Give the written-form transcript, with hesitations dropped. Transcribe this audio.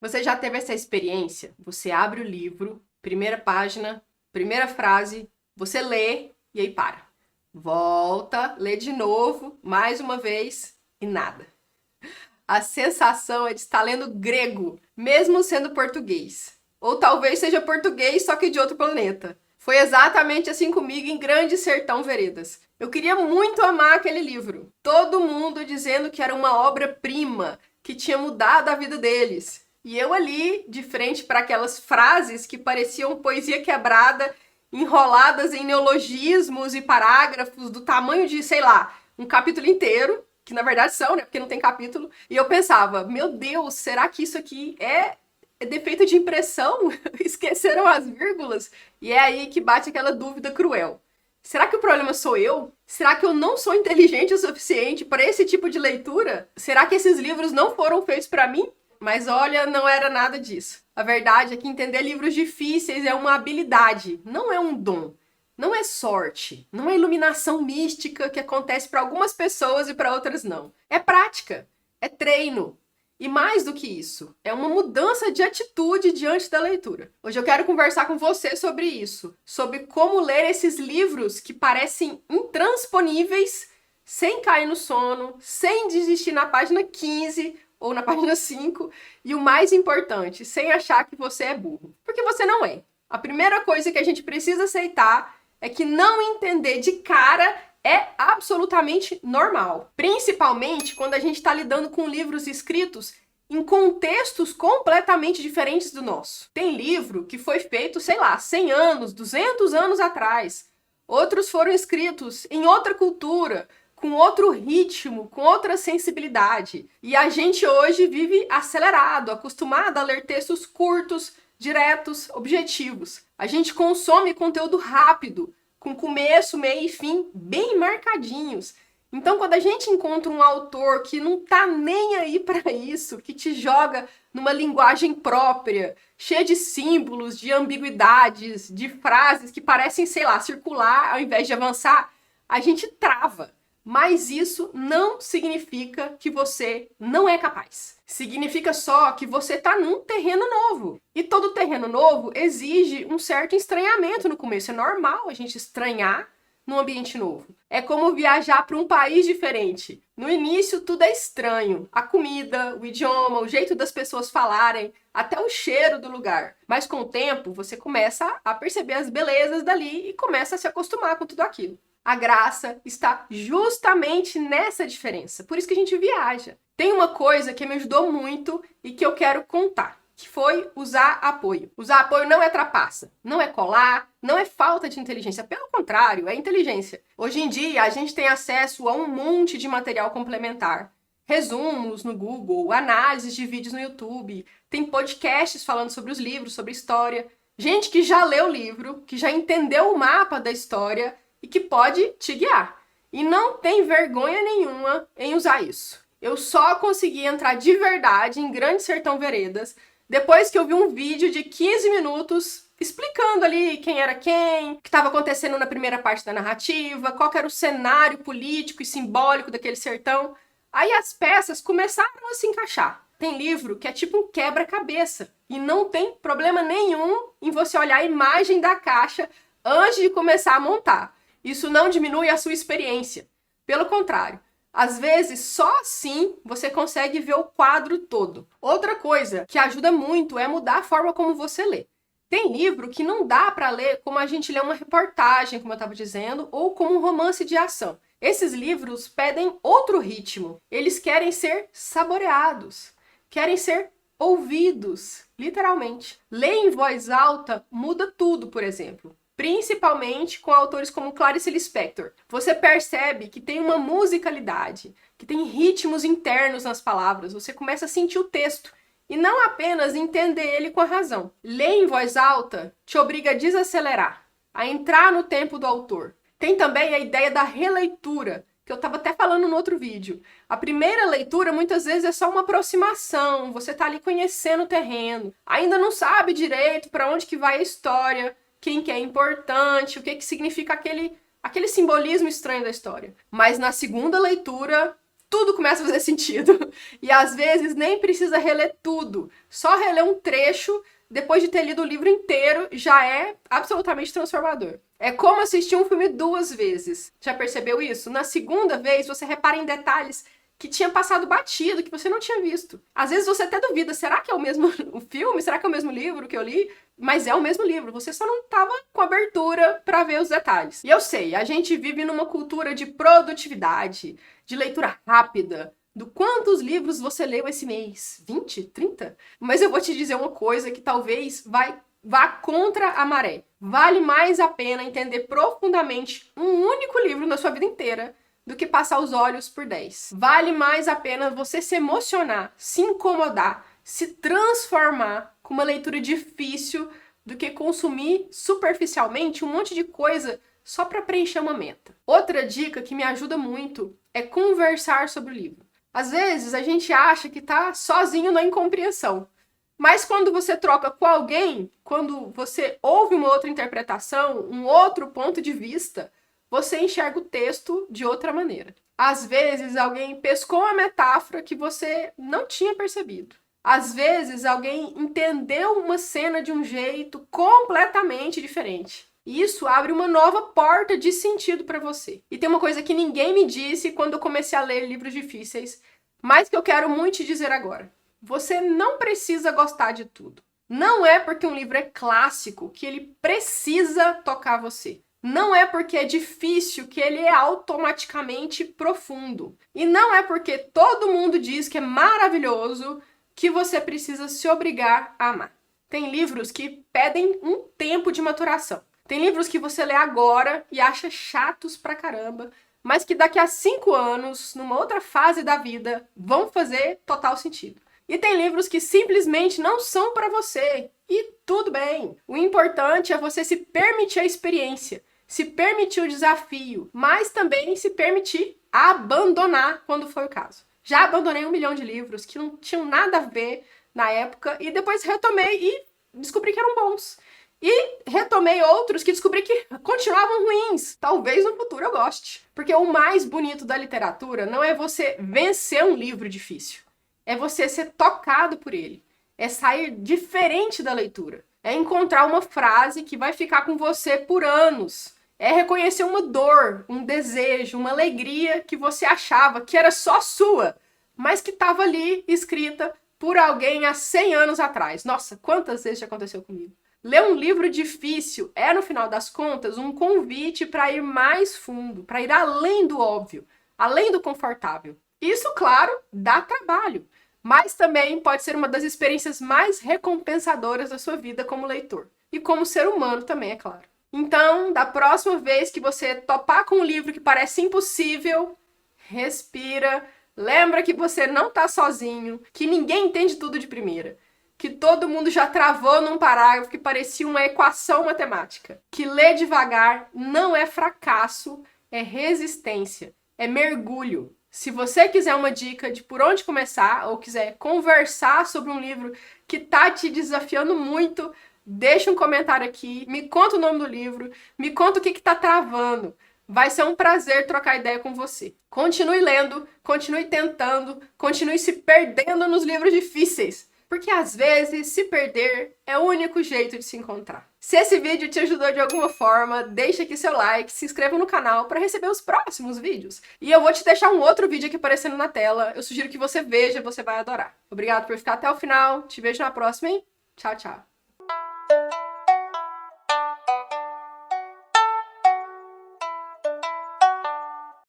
Você já teve essa experiência? Você abre o livro, primeira página, primeira frase, você lê e aí para. Volta, lê de novo, mais uma vez e nada. A sensação é de estar lendo grego, mesmo sendo português. Ou talvez seja português, só que de outro planeta. Foi exatamente assim comigo em Grande Sertão Veredas. Eu queria muito amar aquele livro. Todo mundo dizendo que era uma obra-prima, que tinha mudado a vida deles. E eu ali, de frente para aquelas frases que pareciam poesia quebrada, enroladas em neologismos e parágrafos do tamanho de, sei lá, um capítulo inteiro, que na verdade são, né? Porque não tem capítulo. E eu pensava, meu Deus, será que isso aqui é defeito de impressão? Esqueceram as vírgulas? E é aí que bate aquela dúvida cruel. Será que o problema sou eu? Será que eu não sou inteligente o suficiente para esse tipo de leitura? Será que esses livros não foram feitos para mim? Mas olha, não era nada disso. A verdade é que entender livros difíceis é uma habilidade, não é um dom. Não é sorte, não é iluminação mística que acontece para algumas pessoas e para outras não. É prática, é treino. E mais do que isso, é uma mudança de atitude diante da leitura. Hoje eu quero conversar com você sobre isso, sobre como ler esses livros que parecem intransponíveis, sem cair no sono, sem desistir na página 15 ou na página 5, e o mais importante, sem achar que você é burro. Porque você não é. A primeira coisa que a gente precisa aceitar é que não entender de cara é absolutamente normal. Principalmente quando a gente está lidando com livros escritos em contextos completamente diferentes do nosso. Tem livro que foi feito, sei lá, 100 anos, 200 anos atrás. Outros foram escritos em outra cultura, com outro ritmo, com outra sensibilidade. E a gente hoje vive acelerado, acostumado a ler textos curtos, diretos, objetivos. A gente consome conteúdo rápido, com começo, meio e fim bem marcadinhos. Então, quando a gente encontra um autor que não tá nem aí para isso, que te joga numa linguagem própria, cheia de símbolos, de ambiguidades, de frases que parecem, sei lá, circular ao invés de avançar, a gente trava. Mas isso não significa que você não é capaz. Significa só que você está num terreno novo. E todo terreno novo exige um certo estranhamento no começo. É normal a gente estranhar num ambiente novo. É como viajar para um país diferente. No início tudo é estranho. A comida, o idioma, o jeito das pessoas falarem, até o cheiro do lugar. Mas com o tempo você começa a perceber as belezas dali e começa a se acostumar com tudo aquilo. A graça está justamente nessa diferença. Por isso que a gente viaja. Tem uma coisa que me ajudou muito e que eu quero contar, que foi usar apoio. Usar apoio não é trapaça, não é colar, não é falta de inteligência. Pelo contrário, é inteligência. Hoje em dia, a gente tem acesso a um monte de material complementar. Resumos no Google, análises de vídeos no YouTube, tem podcasts falando sobre os livros, sobre história. Gente que já leu o livro, que já entendeu o mapa da história e que pode te guiar. E não tem vergonha nenhuma em usar isso. Eu só consegui entrar de verdade em Grande Sertão Veredas depois que eu vi um vídeo de 15 minutos explicando ali quem era quem, o que estava acontecendo na primeira parte da narrativa, qual era o cenário político e simbólico daquele sertão. Aí as peças começaram a se encaixar. Tem livro que é tipo um quebra-cabeça e não tem problema nenhum em você olhar a imagem da caixa antes de começar a montar. Isso não diminui a sua experiência. Pelo contrário, às vezes só assim você consegue ver o quadro todo. Outra coisa que ajuda muito é mudar a forma como você lê. Tem livro que não dá para ler como a gente lê uma reportagem, como eu estava dizendo, ou como um romance de ação. Esses livros pedem outro ritmo. Eles querem ser saboreados, querem ser ouvidos, literalmente. Ler em voz alta muda tudo, por exemplo. Principalmente com autores como Clarice Lispector. Você percebe que tem uma musicalidade, que tem ritmos internos nas palavras, você começa a sentir o texto e não apenas entender ele com a razão. Ler em voz alta te obriga a desacelerar, a entrar no tempo do autor. Tem também a ideia da releitura, que eu estava até falando no outro vídeo. A primeira leitura muitas vezes é só uma aproximação, você está ali conhecendo o terreno, ainda não sabe direito para onde que vai a história, quem que é importante, o que que significa aquele simbolismo estranho da história. Mas na segunda leitura, tudo começa a fazer sentido. E às vezes nem precisa reler tudo. Só reler um trecho, depois de ter lido o livro inteiro, já é absolutamente transformador. É como assistir um filme 2 vezes. Já percebeu isso? Na segunda vez, você repara em detalhes que tinha passado batido, que você não tinha visto. Às vezes você até duvida, será que é o mesmo filme? Será que é o mesmo livro que eu li? Mas é o mesmo livro, você só não estava com abertura para ver os detalhes. E eu sei, a gente vive numa cultura de produtividade, de leitura rápida, do quantos livros você leu esse mês? 20? 30? Mas eu vou te dizer uma coisa que talvez vá contra a maré. Vale mais a pena entender profundamente um único livro na sua vida inteira do que passar os olhos por 10. Vale mais a pena você se emocionar, se incomodar, se transformar com uma leitura difícil do que consumir superficialmente um monte de coisa só para preencher uma meta. Outra dica que me ajuda muito é conversar sobre o livro. Às vezes a gente acha que tá sozinho na incompreensão, mas quando você troca com alguém, quando você ouve uma outra interpretação, um outro ponto de vista, você enxerga o texto de outra maneira. Às vezes, alguém pescou uma metáfora que você não tinha percebido. Às vezes, alguém entendeu uma cena de um jeito completamente diferente. E isso abre uma nova porta de sentido para você. E tem uma coisa que ninguém me disse quando eu comecei a ler livros difíceis, mas que eu quero muito te dizer agora. Você não precisa gostar de tudo. Não é porque um livro é clássico que ele precisa tocar você. Não é porque é difícil que ele é automaticamente profundo. E não é porque todo mundo diz que é maravilhoso que você precisa se obrigar a amar. Tem livros que pedem um tempo de maturação. Tem livros que você lê agora e acha chatos pra caramba, mas que daqui a 5 anos, numa outra fase da vida, vão fazer total sentido. E tem livros que simplesmente não são para você. E tudo bem. O importante é você se permitir a experiência, se permitir o desafio, mas também se permitir abandonar quando for o caso. Já abandonei 1 milhão de livros que não tinham nada a ver na época e depois retomei e descobri que eram bons. E retomei outros que descobri que continuavam ruins. Talvez no futuro eu goste. Porque o mais bonito da literatura não é você vencer um livro difícil. É você ser tocado por ele. É sair diferente da leitura. É encontrar uma frase que vai ficar com você por anos. É reconhecer uma dor, um desejo, uma alegria que você achava que era só sua, mas que estava ali escrita por alguém há 100 anos atrás. Nossa, quantas vezes já aconteceu comigo? Ler um livro difícil é, no final das contas, um convite para ir mais fundo, para ir além do óbvio, além do confortável. Isso, claro, dá trabalho, mas também pode ser uma das experiências mais recompensadoras da sua vida como leitor. E como ser humano também, é claro. Então, da próxima vez que você topar com um livro que parece impossível, respira, lembra que você não está sozinho, que ninguém entende tudo de primeira, que todo mundo já travou num parágrafo que parecia uma equação matemática, que ler devagar não é fracasso, é resistência, é mergulho. Se você quiser uma dica de por onde começar ou quiser conversar sobre um livro que está te desafiando muito, deixa um comentário aqui, me conta o nome do livro, me conta o que está travando. Vai ser um prazer trocar ideia com você. Continue lendo, continue tentando, continue se perdendo nos livros difíceis. Porque às vezes se perder é o único jeito de se encontrar. Se esse vídeo te ajudou de alguma forma, deixa aqui seu like, se inscreva no canal para receber os próximos vídeos. E eu vou te deixar um outro vídeo aqui aparecendo na tela. Eu sugiro que você veja, você vai adorar. Obrigado por ficar até o final. Te vejo na próxima, hein? Tchau, tchau.